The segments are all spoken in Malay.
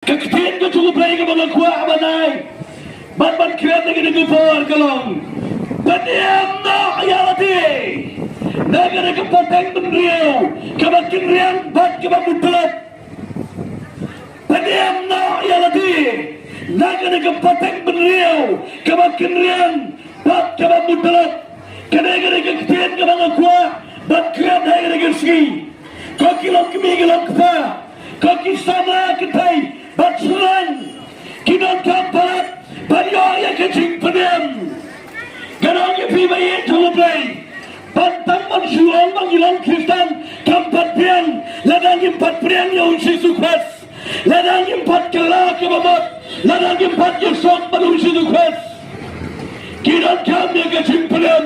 Keketian ke cukup Blei ke bangga kuah manai. Ban keren lagi dengan pohon kelong. Padiam nak ayalati. Negara kepoteng bendriau. Kemakin riang bat kemamudulap. Padiam nak ayalati. Negara kepoteng bendriau. Kemakin riang bat kemamudulap. Negara keketian ke bangga kuah. Ban keren negara kesegi. Kaki lom kemi gelap kepah. Kaki sana ketai. Bat serang. Kinan kampat. Banyo yang kecing pedem. Kadang kepi bayi cukup Blei. Pantang mansuang panggilan Kristen. Kampat piang. Ladang empat piang yang unsi sukses. Ladang empat kelak kebabot. Ladang empat yesok menunsi sukses. Kinan kami yang kecing pedem.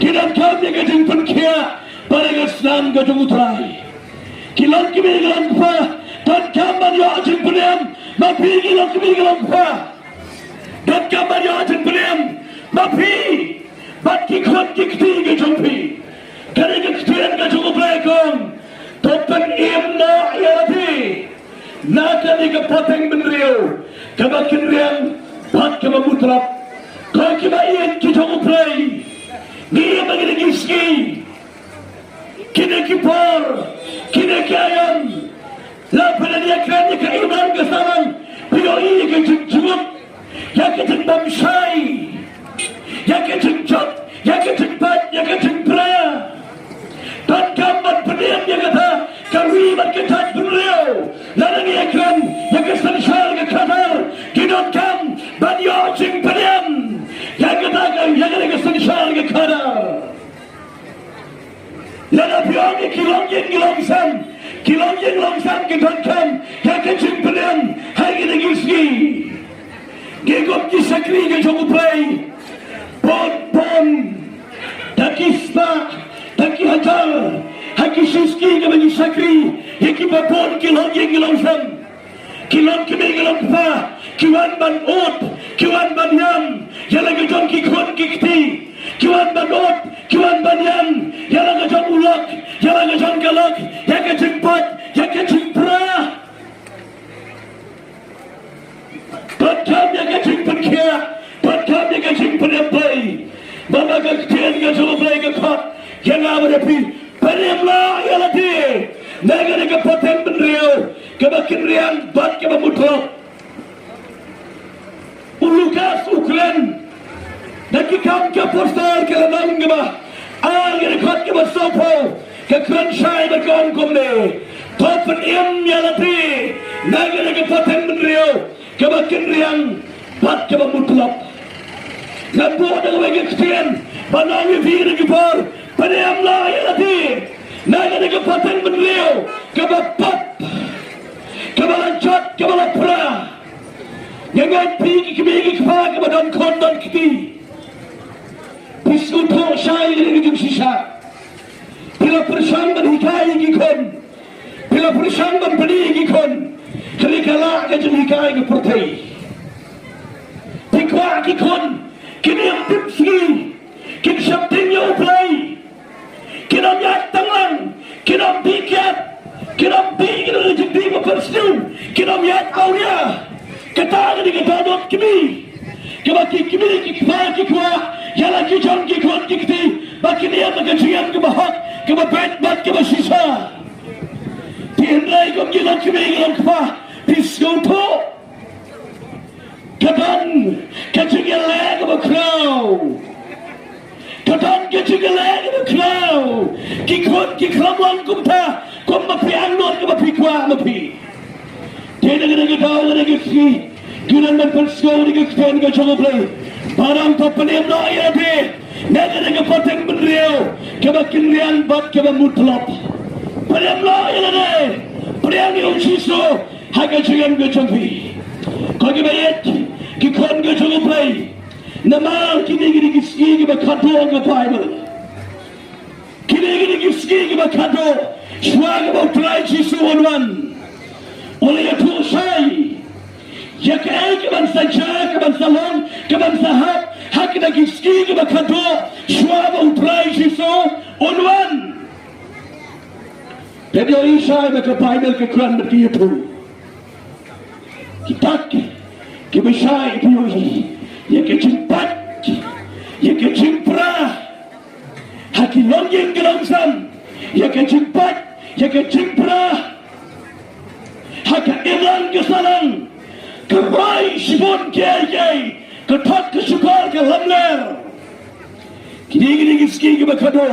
Kinan kami yang kecing penkia. Pada kesenam kecing utrai. Kilan kami gelang kepah. Dan kampan yang kecing pedem. Mapi kilan kami gelang kepah. Dan kampan yang kecing pedem. Mapi. Bat kikon kikti ke jumpi. Kali keketian ke cukup Blei kong. Topen imna ayalapi. Nakani ke poteng bendriau. Kemakin riang. Bat kemamutrap. Kau kibayin ke cukup Blei. Dia bagi giski. Kini kipar. Kini kayam. Lapan dia kerana keiman kesaman. Pidoi ke cukup. Yang kecil bamsai. Yang kecil jod. Yang kecil bat. Yang kecil pra. Dan kampan pendiam yang kata. Kawiman ketat beriau. Lalang ekran. Yang kesensyal ke Ktah. Kidot kam. Banyo cing pendiam. Yang katakan. Yang kesensyal ke Ktah. Lalang piang kilong sam. Kilong sam kidot kam. Yang kecil pendiam. Hari ini giski. Gigop disakri ke cukup Blei. Pon Taki spak Taki hajar Haki siski ke bagi sakri. Hiki papon kilong sam. Kilong kemi kilong kepah. Kiwan ban ot. Kiwan ban yam. Yalang kejong kikon kikti. Kiwan ban ot. Kiwan ban yam. Yalang kejong ulak. Yalang kejong galak. Yang kejeng pat. Yang kejeng pra. Patkam yang kecing penkia. Patkam yang kecing penyapai. Bapa keketian ke cukup Blei ke kot. Yang abadapi. Penimlah ayalati. Negara ke poteng bendriau. Kemakin riang. Bat ke memutrok. Ulukas uklen. Nakikam ke postal ke lemang kemah. Al ke kot ke masopo. Ke keransai berkawan kumne. Topen im yalati. Negara ke poteng bendriau. Kemakin riang. Bat ke memutrok. Lampu dengan bagi kesian. Banangi fikir kepar. Penimlah ayalati. Negara ke poteng bendriau. Kebapat. Kebalancat. Kebalapra. Jangan pergi kebegi kepala kebadan kondan keti. Piskuto syai dengan ujung sisa. Bila persamban hikai gikon. Bila persamban pedih gikon. Kerikalah kejeng hikai ke pertai. Tikwa gikon. Kini yang tipsi. Kini syabdinya Blei. Kini yang tangan. Kini yang bikiat. Kini yang bikin rejek di berpersenyum. Kini yang awnya. Ktah ni Ktah dot kami. Kemaki kami kikfah kikwa. Yalah kijang kikon kikti. Baki dia mengajian kebahak. Kebabet bat kebasisa. Tihendrai kum jilang kami jilang kepah. Piskuto. Katan kecinggalai kebakrau. Katan kecinggalai kebakrau. Kikon kiklamang kumta. Kum mapiang not kebapikwa mapi. Tidak ada tahu ada kisi. Gunan berperskau di keketian ke cukup Blei. Barang topenim na ayati. Tidak ada poteng bendriau. Kemakin riang bat kebamutlap. Penim na ayati. Priang yung siso. Haga jangan ke jumpi. Kau kebayat. Kikon ke cukup Blei. Nama kini kisi kebakato ke Bible. Kini kisi kebakato. Shua kebautlai siso onwan. Oleh itu saya, jika ke bangsa Jawa, ke bangsa Long, ke bangsa Hap, hak kita kiski ke bakato, suara utrai siso, onwan. Jadi orang saya mereka panel ke keran berkiatu. kitak kibisay piyoy ya kechimpat ya kechimpra hakilong yang gelongsan ya kechimpat ya kechimpra haka ilang kesalang kerai sibon kiai ketat kesukar ke lamler kini ski ke bakado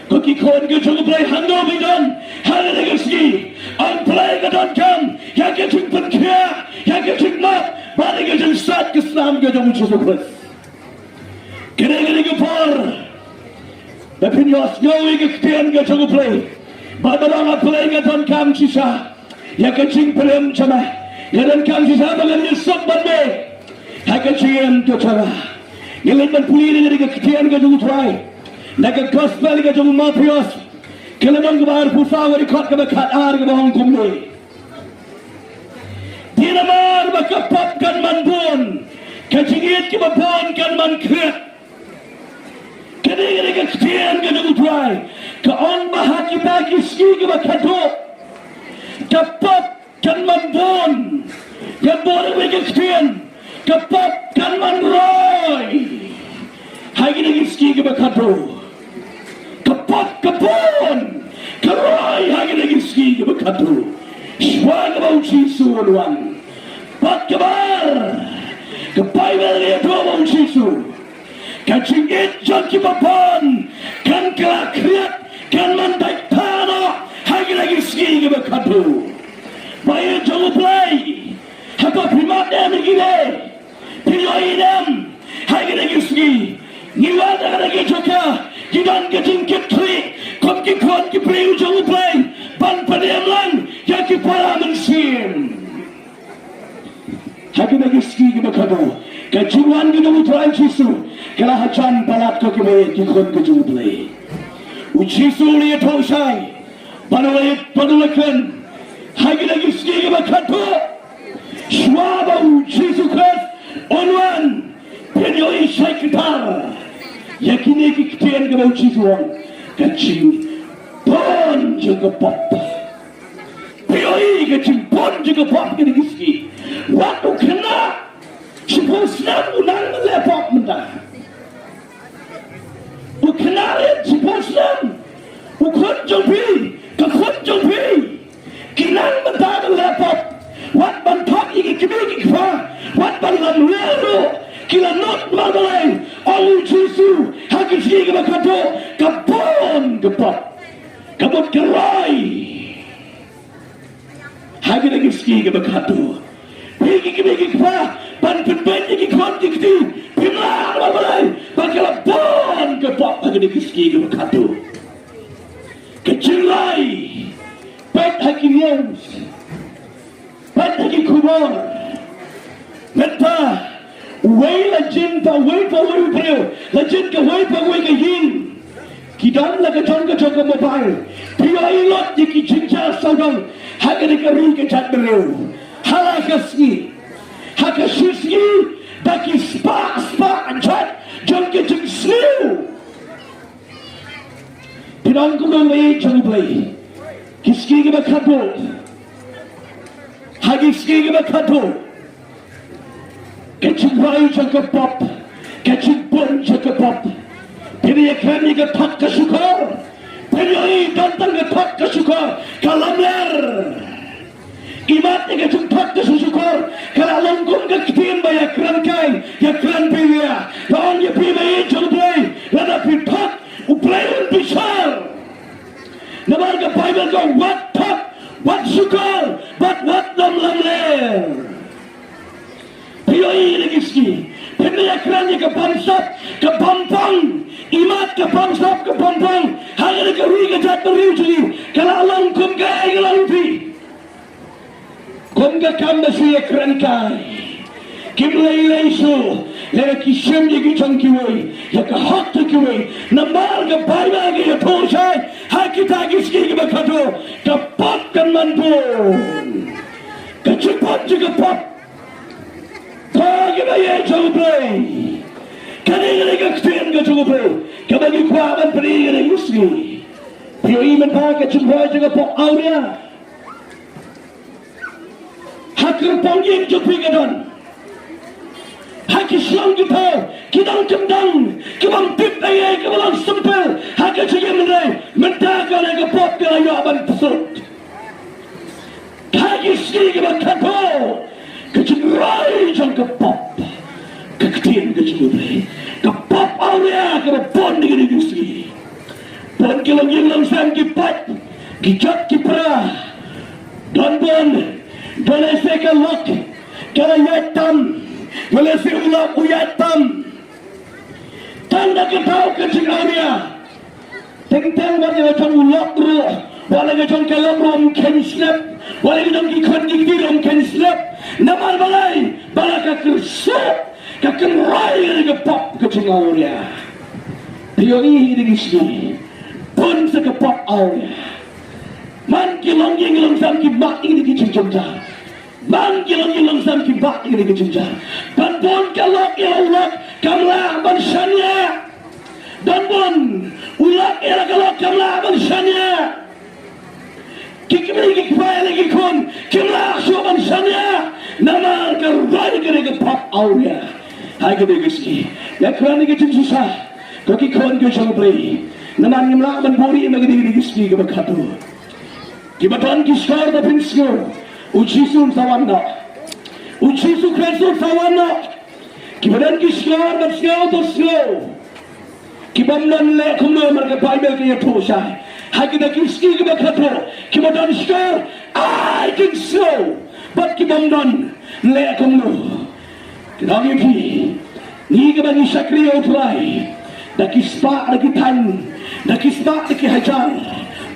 koki kon ke jung Blei hando bidan hal de ski an Blei ke don kam ya ke chimpat kia ya ke chimmat balik ke jung sat ke Islam ke jung Yesus kini ke par tapi nyos ngawi ke ketian ke jung Blei badang Blei ke don kam sisa ya ke chimpelem chama ya don kam sisa bagan yusuk bande ha ke chien ke chama Ngilan pulih dengan ketian ke jung try naga gospel ke jung mafios kelamang ke bahar pusawa rekod ke bakat ar ke bahang kumne dinamar bakapap kan manbun kecingit ke babon kan man kret kadang ke ketian ke jung try ke on bahak kita kiski ke bakato kapap kan manbun ke boleh ke ketian kapap kan man roy hagi lagi ski ke bakato kapap kapon karoy hagi lagi ski ke bakato shwag bau chisu luan pat kabar kapai bel do bau chisu kacingit jon ki babon kan kelakriat kan mandai tano hagi lagi ski ke bakato bayi jong Blei hapa primat dem gile piloidem hagi lagi ski niwada lagi joka kidan ketingkit tri kom ki kon ki priu jong Blei ban padem lang ya ki para Mynsim hagi lagi ski ke bakado kejuan ki dong tran chisu kala hajan balat ko ki me ki kon ke jong Blei uchisu li thosai panulakan hagi lagi ski ke bakado shwaba uchisu khat onwan penyoi syai Ktah yakini ki ketian ke bau cisuang kacing pon juga pop penyoi kacing pon juga pop ke diski waktu kena cipon senang unang melepop mentah ukenarin cipon senang ukon jompi kakon jompi kinang mentah melepop wat bantok iki kibiki kfa wat balam lero kila not marbalai alu Yesu hagi ski ke bakato kapon gepop kapot kerai hagi lagi ski ke bakato pigi kibiki kfa ban penbenji ki kon dikti pimlar marbalai bakala pon gepop hagi lagi ski ke bakato kecirai pet hagi nyons pet hagi kubor Mynta wei la jin pa wei priu la jin ka wei ka yin kidam la ka chon ka mobile pioi lot di ki chincha saudang hagani ka ru ke chat bereu hala ka ski haka shiski da ki spa chat jon ke jing sliu pidang ko wei jong Blei kiski ke bakato hagi ski ke bakato kecing bayu jaga pop kecing pon jaga pop pini ekran ni ketak kesukar pini dantang ketak kesukar kalamler imat ni kecing tak kesukar kalau longkung keketian bayar kran kai ya kran pilih lawan ya pilih jong Blei lada pitak Blei besar nabar ke Bible ko what tak what sukar what lamler pioi lagi ski pembe ekran ni ke bangsap ke bampang imat ke bangsap ke bampang hanya ke ri ke jat beriu jadi kalau alam kum ke alam pi kum ke kam besi ekran kai kim lei so le ki shem ye ki chang ki woi ya ka hot ki woi nambar ke bai ba ke ya thor sai ha ki ta ki ski ke bakato ke pop kan man bo ke chipot ke pop pagi bayi jong Blei kadang ke ketian ke jong Blei kabagi kuaban peri ke ski pioi Mynta ke chimboy juga pok auria hakir panggil jopi kadon hakislang kita kidang kendang kebang tip ayai kebalang sempel hakir cegah menai mendakan yang kepop kelayu aban pesut hakisli kebang kato kecerai jang kepop keketian kecemulai kepop awya kebang pon dengan industri pon kilang yang langsam kipat kijat kipra don pon boleh sekalok kalayatam boleh seulap uyatam tanda ketau kecing area tentang wajah macam ulap roh boleh macam kalau rom can snap boleh macam ikon gigi rom can snap namar balai balaka kersup kakerai ke pop kecing area teori ini sini pun sekepop area man kilong yang langsam kibak ini kecing-cing man kilong sam kibak ini kecing dan pun kalok ya Allah kamlah bansyanya dan pun ulak ya kalok kamlah bansyanya kikmai kikmai lagi kun kamlah syu bansyanya nama karai ke pop aulia hai ke geski ya kerana kecing susah kaki kon ke Rambrai nama nimla ban buri magdi geski ke bakatu kibatan kiskar da pinsko ujisun sawanna ujisu kresu sawanna kibadan kiskar da snow to snow kibamnan le kumno marga bible ke yatosha hakida kiski ke bakato kibadan skar I think so but kibamnan le kumno kidagi pi ni ke bani sakri outrai da kispa da kitan da kispa da kihajar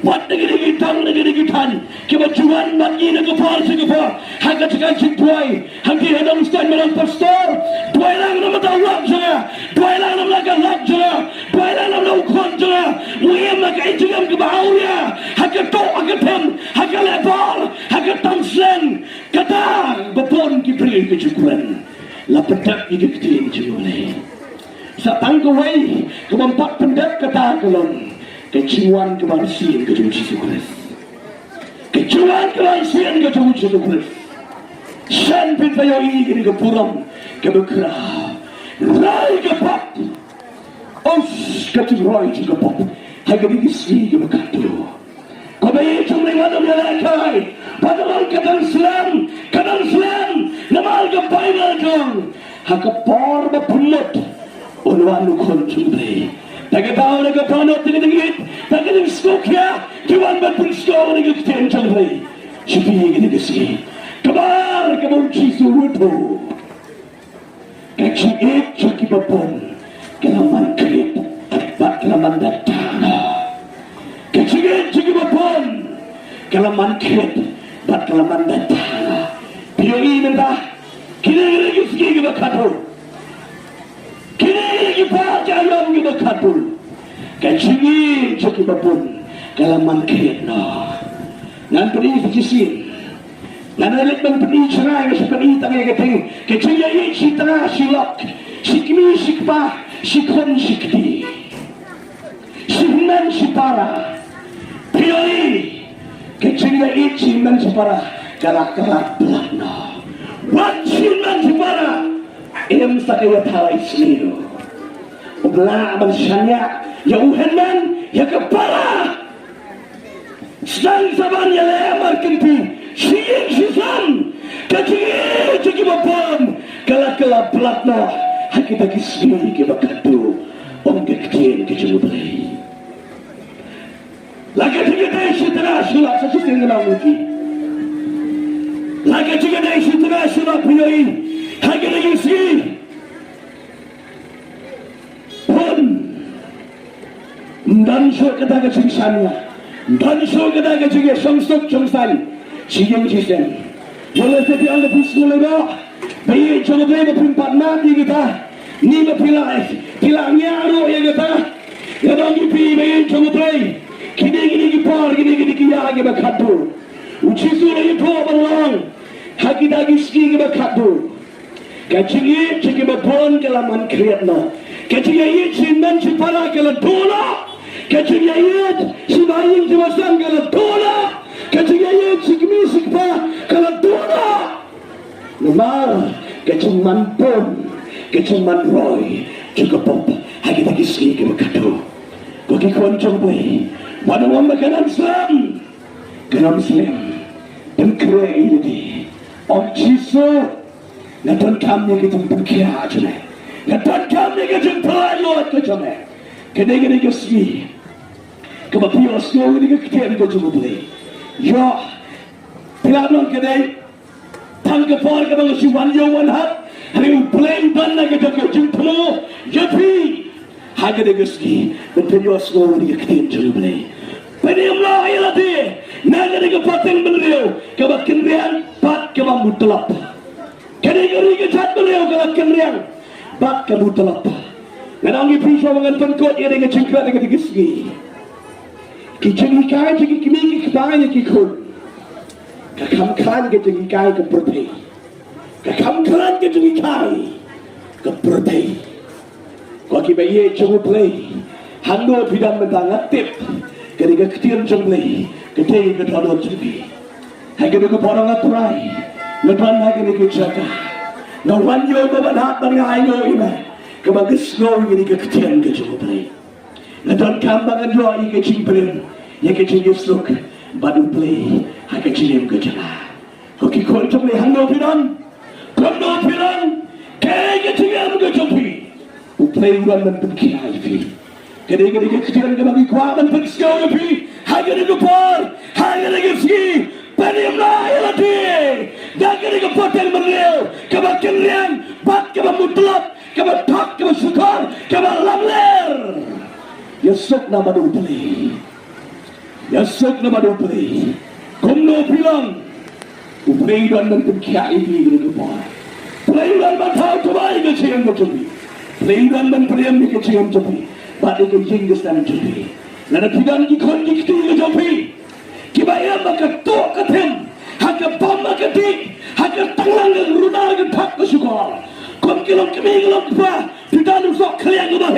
wat negeri gitan kebajuan bagi negara Singapura harga tekan cintui hanti hadang stand malam pastor dua lang nama tawak saya dua lang nama laga lak saya dua lang nama ukon saya uyam makai jengam ke bahaunya harga tok harga tem harga lebar harga tamslen kata bepon kibri kecukuran lapetak ikutian jengoleh satang kawai kebampak pendak kata kelon kecuan kebersihan ke Yesus Kristus kecuan kebersihan ke Yesus Kristus shan pin tayo ini ke puram ke bekra rai ke pap os ke rai ke pap haga bisi ke bekatu kabai tumai wadam yalakai padalang kadang Islam namal ke Bible kang haga por bapulot onwan kon tumai tagatao nagkapanot tinitingit tagaling skokya kiwan ba prinsko nagkakten chalay sipi ginigasi kabar kabang chisuruto kakshigit chakipapon kalaman krip bat kalaman datana kakshigit chakipapon kalaman krip bat kalaman datana piyogi nanda kinigigisi gibakato kini kita jalan kita katul, kacungi cukup apun kalaman kerana, nan peri fikisin, nan elit man peri cerai masih peri tangai keteng, kacungi ini citra silak, sikmi sikpa, sikon sikti, sikman sipara, priori, kacungi ini sikman sipara, kalak belakna, wan sikman sipara. Em sakaya tarai sendiri. Ublah manusianya yang uhenman yang kepala. Sedang saban yang lemar kenti. Siang sisam. Kacik cik bapon. Kalak belakna. Hakita kismi ke bakatu. Om kektian kecemudai. Lagi tiga day setengah sulap sesuatu yang lagi. Lagi tiga day setengah sulap punyai. Hagi lagi si pun dan so kata kecingsannya dan so kata kecingnya songsok songsan siang sistem boleh jadi anda pusing leba bayi coba bayi berpimpat mati kita ni berpilangnya aru yang kita yang bagi bayi coba bayi gini kipar gini kia lagi berkatu uci surai itu berulang hagi dagi ski berkatu kacigi cigi bapon kalaman kriatna kacigi ayat sinan sipara kala dola kacigi ayat sibaying simasam kala dola kacigi ayat sigmi sikpa kala dola Mal kecuman pun kecuman roy juga pop hagi lagi ski ke kado koki koncong Blei pada orang makanan Islam kenal Muslim dan kere ini om ciso natan kami kita berkia aja nih natan kami kita pelayot aja nih kene ke ski kebapios ko ini ke ketian ko juga Blei yo pilanon kene tangga por ke bang si wan yo wan hat hari Blei dan lagi jaga jemplo japi haga de ski berpios ko ini ke ketian juga Blei Peniam lah ialah dia. Naga ni kepateng beliau. Kebak kenriang pat kebak mutlap. Kene cat beliau kebak kenriang pat kebak mutlap. Nganangi pisau dengan pengkot ia dengan cengkrat dengan digesgi. Kiceng ikai jegi kimi kebaya kikun. Kakam kan ke jegi ikai ke bertei. Kakam kan ke jegi ikai ke bertei. Kau kibaye jemu Blei. Hando pidam mentangat tip. Ketika ketian Blei, ketika kedua jadi, hanya dengan orang aturai, lepas hanya dengan jaga, nongwan yo bebanat bangai yo ina, kebagus yo ini ketian Blei, lepas kambangan yo ini kecimpren, yang kecil slok, badu Blei, hanya kecil jaga, koki koncong Blei hando piran, kayak kecil japi, Blei uran menperkaya ini. Ketika kecil bagi kuaman perskau lebih, hanya dengan por, hanya dengan ski, peniam lah dia. Dan ketika poteng beliau, kebak kenriang, bat kebak mutlap, kebak tak, kebak sukar, kebak lamler. Yasuk nama Blei, yasuk nama Blei. Kumno bilang, Blei dan menperkaya ini dengan por. Blei dan mentau tuai kecil japi, Blei dan menperiam kecil japi. Pada kejing kesana japi, nada pidan ikon dikti japi, kibaya maka tok katem, haka bom maka dik, haka tanglang runa tak kesukar, kom kilom kemingilom pa, pidan usok kalian gubah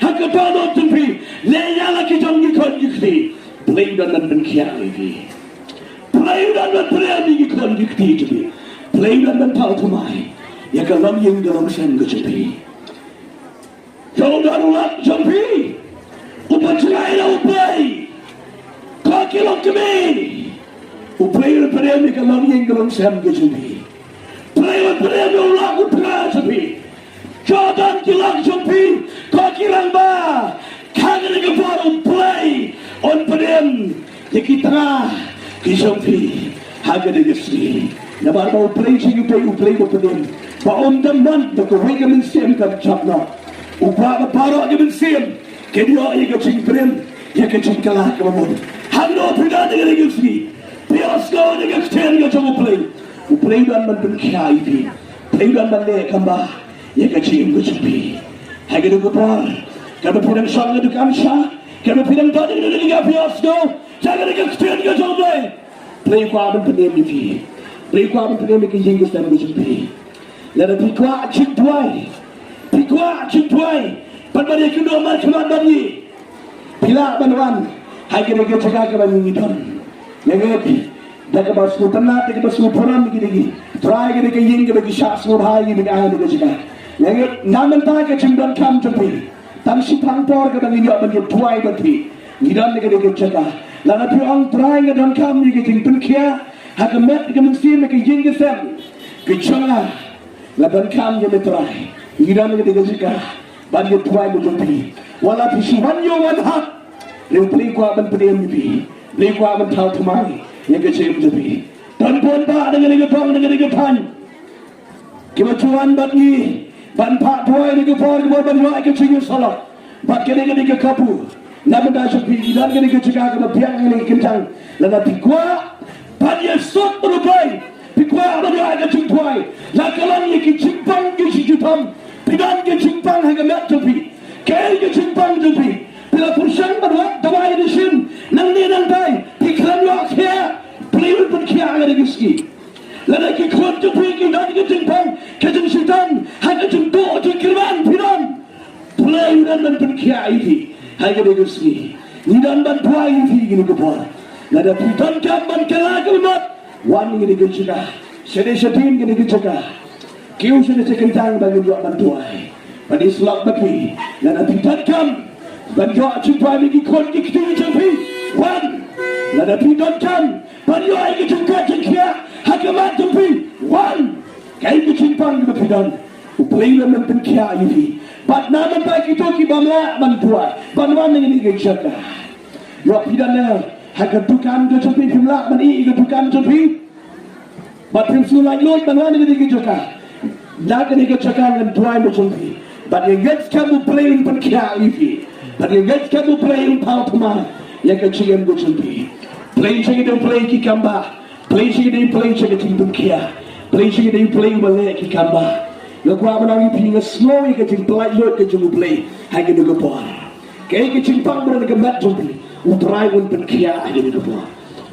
haka dano japi, leya lagi jong ikon dikti, Blei dan menkiai ini, Blei dan menperiam ikon dikti japi, Blei dan mentau tumai, ya kalam yang dalam sen japi. Jauh darurat jampi, upacarai lah Blei, kaki long kami, Blei leperiam ni kalau yang gelong sam ke jampi, Blei leperiam ni ulang utara jampi, Jordan kilang jampi, kaki lang ba, kangen ni kebaru Blei, on periam, yang kita jampi, harga dia sendiri, nabar bau Blei sini Blei leperiam, baum teman, tak kau U Mynsiem kan cakap. Upah parok U Mynsiem, kedua ia kecing prem, ia kecing kalah kemampuan. Hando pida dengan negeri, piasko dengan kecil kecing Blei dan menperkaya ini, Blei dan menlek kambah, ia kecing kecing. Hanya dengan par, kami pidang sang dengan sah, kami pidang tadi dengan negeri piasko, jangan dengan kecil kecing Blei kuat menpenem ini, Blei kuat menpenem kecing kecing. Lalu pikwa cik tuai. Pikwa cintuai, penbari kedua mar keluar bani, bila banwan, hai kena jaga keban ngidon, nenget, dah keban semua tenat, dah keban semua peran begini, try kena yang kena kisah semua hari ini ada jaga, nenget, namun tak kecimdan kam jampi, tam si pangpor keban ngidon bani tuai bani, ngidon kena jaga, lalu piang try ngidon kam ni kecing penkia, hakamet U Mynsiem kecing kesem, kejaga, laban kam yang try. Ngidam ke tiga jika bagi tuai berjumpi wala pisuhan yo wan hat le Blei kuat berpediam ni Blei kuat bertau temai yang kecil berjumpi dan pun pak dengan pan kebetulan bagi ban pak tuai dengan por kebuat bagi kecil salah bat dengan kapu namun dah jumpi dan dengan jika kebiang ini kencang lalu kuat bagi sok berupai pikwa bagi kecil tuai lakalan yang kecimpang kecijutam pidan ke cimpang hingga mat japi, kaya ke cimpang japi. Bila pusang berwak dawai di sini, nang ni nang tay, pikran wak kaya, Blei pun kaya ada giski. Lalu ke kuat japi ke dan ke cimpang, ke cimsitan, hingga cimpo cikirman pidan. Blei dan pun kaya ini, hingga ada giski. Ni dan bantuai ini gini kepala. Lalu pidan kapan kala kemat, wan ini gejira, sedih gini kejaga kiu sudah sekentang bagi dua bantuai pada selak bagi dan api datang bagi jumpa bagi kon dikti jampi one dan api datang bagi aiki jumpa jengkia hakamat jampi one kai kucimpang di pidan uplay lam penkia ini but nama bagi tu ki bamla bantuai bantuan ini kejaga yo pidan hakat dukan ke jampi pimla mani ke dukan jampi but him sulai loy banwan ni kejaga nak ni kejaga dengan tuai macam ni but yang gets kamu play pun kia ini but yang gets kamu play pau pemah yang kecil macam ni play cakap dia play ki kamba play cakap dia play cakap pun kia play cakap dia play boleh ki kamba lo kuat menang ini pingat slow yang kecil play loy kecil play hanya dua ball kaya kecil pang berada ke mat jumpi utrai pun kia hanya dua ball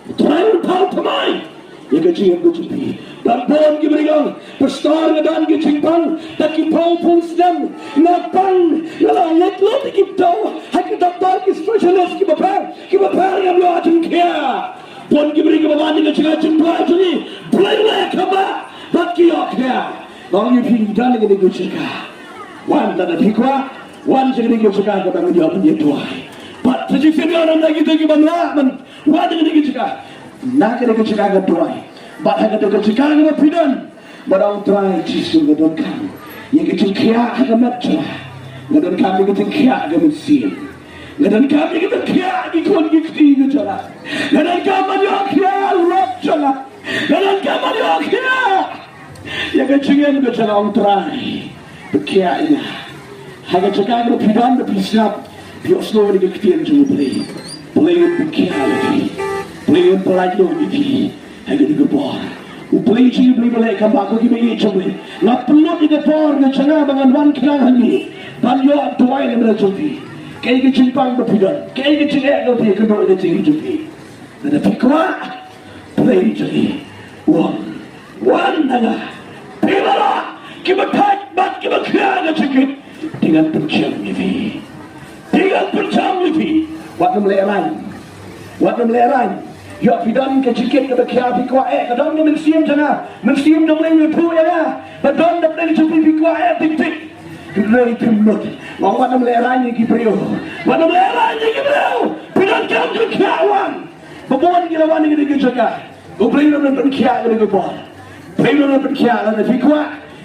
utrai pun pau pemah yang kecil jumpi dan bon ki berikan pestar dan ki cimpang tak ki pau pun sedang napang kalau let ki tahu hak doktor ki specialist ki bapar yang lo ajung kia bon ki berikan bawa ni kecil cimpang ni Blei kaba tak ki okya orang ni ping dan ni kecil ka wan dan pikwa wan jadi kecil ka bang dia punya tuai but sejak orang lagi tu ki bangla man wan ni kecil ka nak kena kecil tuai but hanya tu kecil ka pidan barang try cisu gadon kan yang kecil kia hanya macam gadon kami kecil kia gadon sim gadon kami kecil kia ikon gifti gejala gadon kami yo kia lop jala gadon kami yo kia yang kecil yang gejala orang try berkia ina hanya cakap gadon pidan berpisap bioslo ni kecil yang Blei berkia lagi Blei pelajur ini hanya digepor Blei ciri Blei kambak aku kini cumli nak perlu digepor dengan cara dengan wan kerang ini banyo tuai yang berjumpi kaya kecimpang berpidan kaya kecilek lebih kedua kecil jumpi ada pikwa Blei jadi wan naga pimala kibatat bat kibakira kecil dengan pencam ini waktu meleran yo pidan kecikit ke bekia pikwa kadang ni Mynsiem jana Mynsiem dong leng tu ya badon dak leng cupi pikwa tik Blei timut ngwan meleran ni ki prio pidan kam ke kiawan babon gilawan ni ke jaga Blei nak berkia ni ke bol Blei nak berkia dan pikwa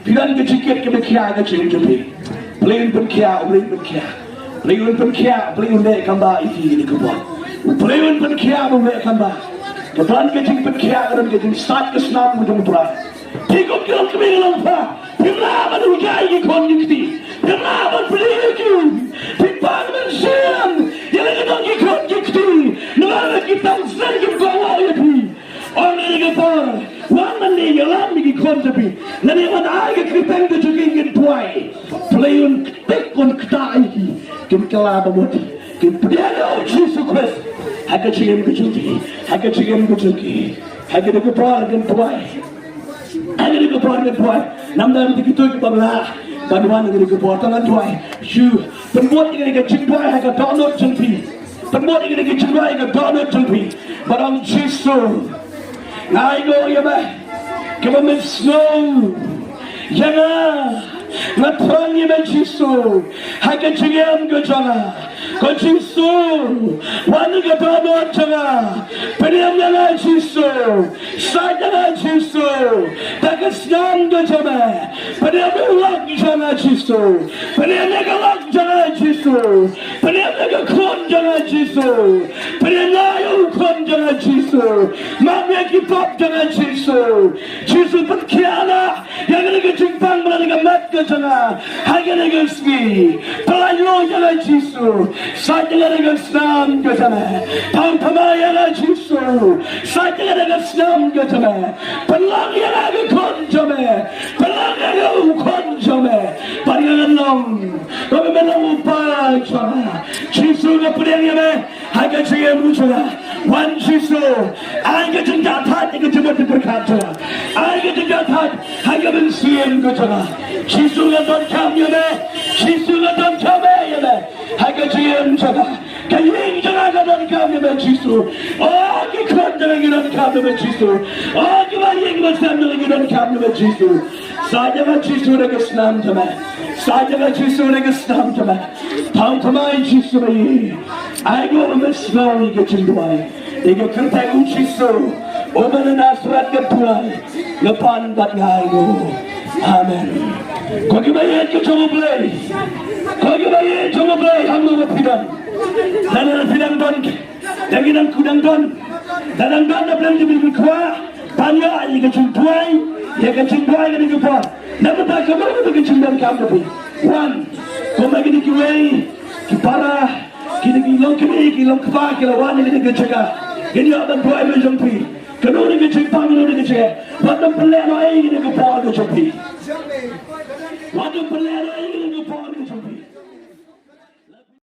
pidan kecikit ke bekia kecil cupi Blei berkia Blei berkia Blei nek kamba itu ni ke bol Blei berkia boleh kamba ketan kecil berkia dan kecil start ke senam ujung pura tikuk kilam kemingalang pa pimla manujai ki kon yukti pimla man peliki pimpan Mynsiem yang lagi ki kon yukti nala kita sen ki bawa yapi orang ni kapor wana ni yalam ki kon tapi nani wan ai ki kripeng tu jugin tuai Blei tek kon Ktah iki kim kala bamuti kim piano Jesus Christ haka cingem kucuki haka dek por gen tuai haka dek por gen tuai namdan dikitu ki babla banwan dek por tangan tuai shu pembuat ini ke cing tuai haka download jumpi pembuat ini ke cing tuai haka download jumpi barang Jesus ngai go ya ba kemam snow jangan Natang ni Jesus, hanya cingem kejala, kecisu, wani ketemu canga, periam jangan Jesus, saya jangan Jesus, tak senang kejama, periam lak jangan Jesus, periam lak jangan Jesus, periam kon jangan Jesus, periam layu kon jangan Jesus, mamnya kipap jangan Jesus, Jesus berkiana, yang lagi cimpang berada mat sana hanya dengan sngi pelayu jalan Jesus saya dengan senam ke sana pamama jalan Jesus saya dengan senam ke sana pelang jalan kon jame pelang jalan kon jame parian long kami menang upah sana Jesus ke pedang jame hanya cingem lucuna wan Jesus hanya tinggal hati ke cuma berkata hanya tinggal hanya Mynsiem ke sana Jesus don kami ya, Jesus don kami ya. Hanya cingem jaga, Kaying jangan dan kami berjisu. Oh, kikon jangan kami berjisu. Oh, kemarin macam jangan kami berjisu. Saja berjisu dengan senam cuma. Saja berjisu dengan senam cuma. Tahu cuma jisu ini. Aku mesra ini kecinduai. Ini kereta jisu. Oman nasrat ketuai. Lepan bat ngayu. Amen. Kau kemarin kecoba Blei. Kau kemarin coba Blei. Hamba berpidang. Dan pidang don. Dan kita kudang don. Dan don dah belum diberi kuah. Tanya ini kecinduai. Ya kecinduai ini kuah. Nama tak kamu itu kecinduan kamu tapi. One. Kau bagi ni kuai. Kipara. Kini kilong kini kilong kepala kilawan ini kecega. Ini apa buat macam tu? Kalau ni kecega, kalau ni kecega. Waktu pelak orang ini kepala kecega. Waktu pelak orang ini kepala